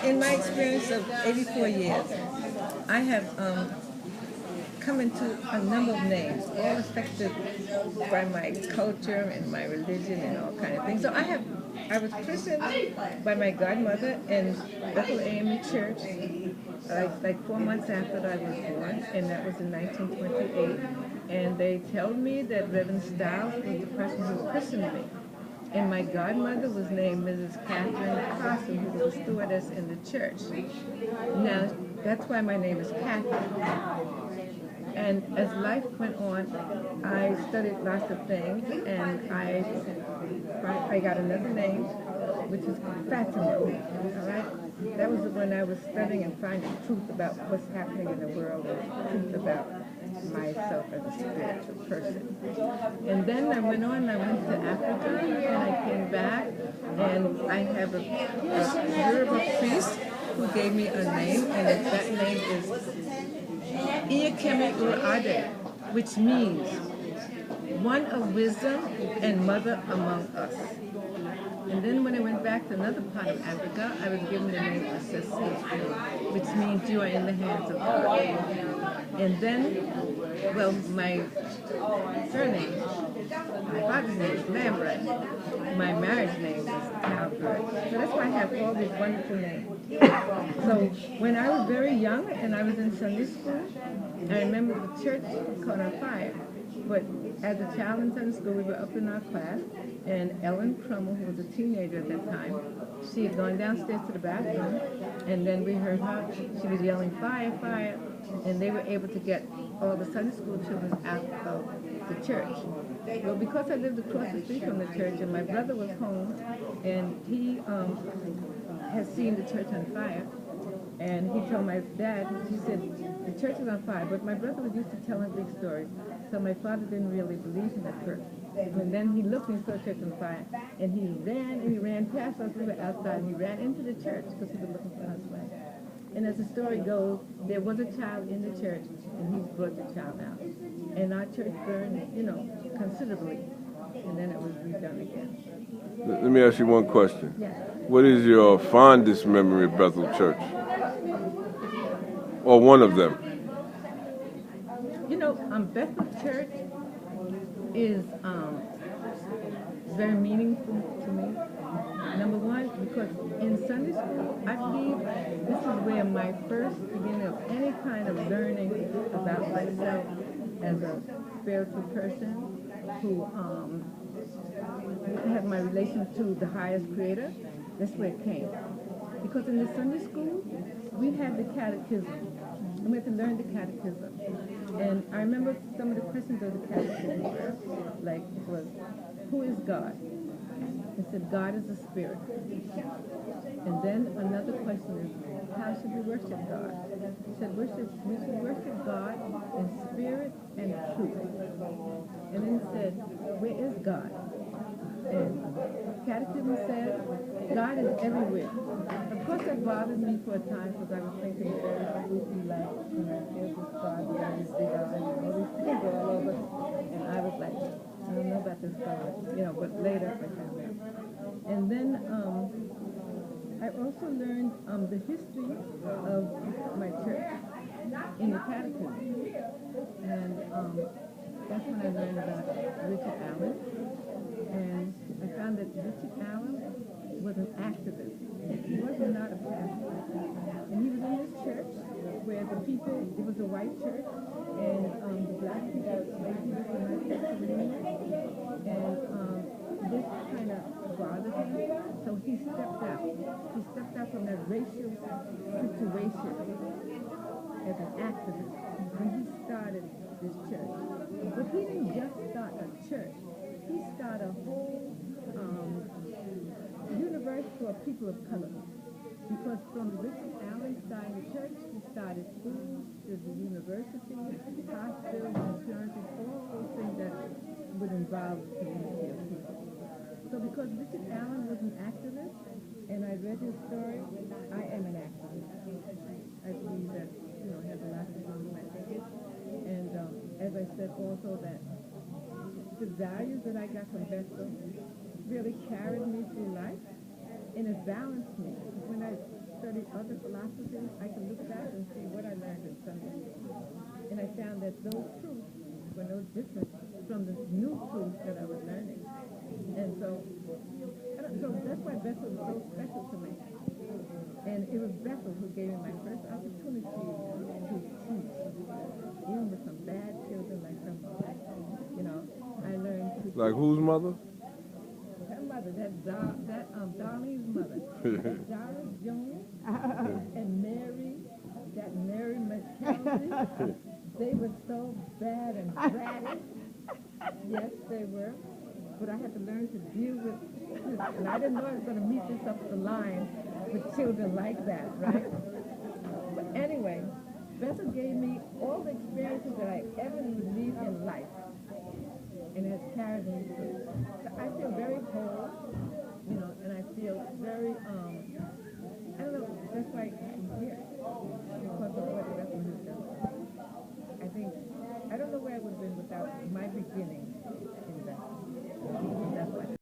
in my experience of 84 years, I have come into a number of names, all affected by my culture and my religion and all kind of things. So I was christened by my godmother in Bethel AME Church, like 4 months after I was born, and that was in 1928. And they told me that Reverend Stiles was the person who christened me. And my godmother was named Mrs. Catherine Carson, who was a stewardess in the church. Now, that's why my name is Catherine. And as life went on, I studied lots of things, and I got another name, which is Fatima. All right, that was when I was studying and finding truth about what's happening in the world, and truth about myself as a spiritual person. And then I went on. I went to Africa, and I came back, and I have a Yoruba priest who gave me a name, and that name is Iyakemi Urade, which means one of wisdom and mother among us. And then when I went back to another part of Africa, I was given the name Asese, which means you are in the hands of God. And then, well, my surname, my father's name is Lambert. My marriage name is Talbird. So that's why I have all these wonderful names. So when I was very young and I was in Sunday school, I remember the church caught on fire. But as a child in Sunday school, we were up in our class, and Ellen Crummell, who was a teenager at that time, she had gone downstairs to the bathroom, and then we heard her. She was yelling, "Fire, fire," and they were able to get all the Sunday school children out of the church. Well, because I lived across the street from the church, and my brother was home, and he had seen the church on fire, and he told my dad, he said, the church is on fire, but my brother was used to telling big stories, so my father didn't really believe him at first. And then he looked and he saw the church on fire, and he ran past us. We were outside, and he ran into the church because he was looking for us. And as the story goes, there was a child in the church, and he brought the child out. And our church burned, considerably, and then it was redone again. Let me ask you one question. Yes. What is your fondest memory of Bethel Church? Or one of them? Bethel Church is very meaningful to me. Number one, because in Sunday school, I believe this is where my first beginning of any kind of learning about myself as a spiritual person who have my relation to the highest creator. That's where it came. Because in the Sunday school, we had the catechism. And we had to learn the catechism. And I remember some of the questions of the catechism was, who is God? It said, God is a spirit. And then another question is, how should we worship God? It said, we should worship God in spirit and truth. And then it said, where is God? And Catechism said, God is everywhere. Of course, that bothered me for a time because I was thinking very spooky, like, there's this God, there's this big eye, and all these things all over. And I was like, I don't know about this God, but later I found out. And then I also learned the history of my church in the catechism. And that's when I learned about Richard Allen. And I found that Richard Allen was an activist. He was not a pastor. And he was in this church where the people, it was a white church, and the black people, they were not communion. And this kind of bothered him. So he stepped out. He stepped out from that racial situation as an activist. And he started this church. But he didn't just start a church. He started a whole universe for people of color. Because from the Richard Allen side of the church, he started schools, there's a university, hospitals, insurances, all those things that would involve the community of people. So because Richard Allen was an activist, and I read his story, I am an activist. I believe that, has a lot to do with my ticket. And as I said also that the values that I got from Bethel really carried me through life, and it balanced me. When I study other philosophies, I can look back and see what I learned in Sunday school. And I found that those truths were no different from the new truths that I was learning. And so that's why Bethel was so special to me. And it was Bethel who gave me my first opportunity to teach, even with some bad children like her mother. You know, I learned to Like whose mother? her mother, Darlene's mother, Doris Jones, and Mary McKelvey. They were so bad and bratty. Yes, they were. But I had to learn to deal with this. And I didn't know I was going to meet this up the line with children like that, right? But anyway, Bethel gave me all the experiences that I ever would need in life. And it has carried me through. So I feel very whole, you know, and I feel very, I don't know, that's why I'm here. Because of what Bethel has done. I don't know where I would have been without my beginning.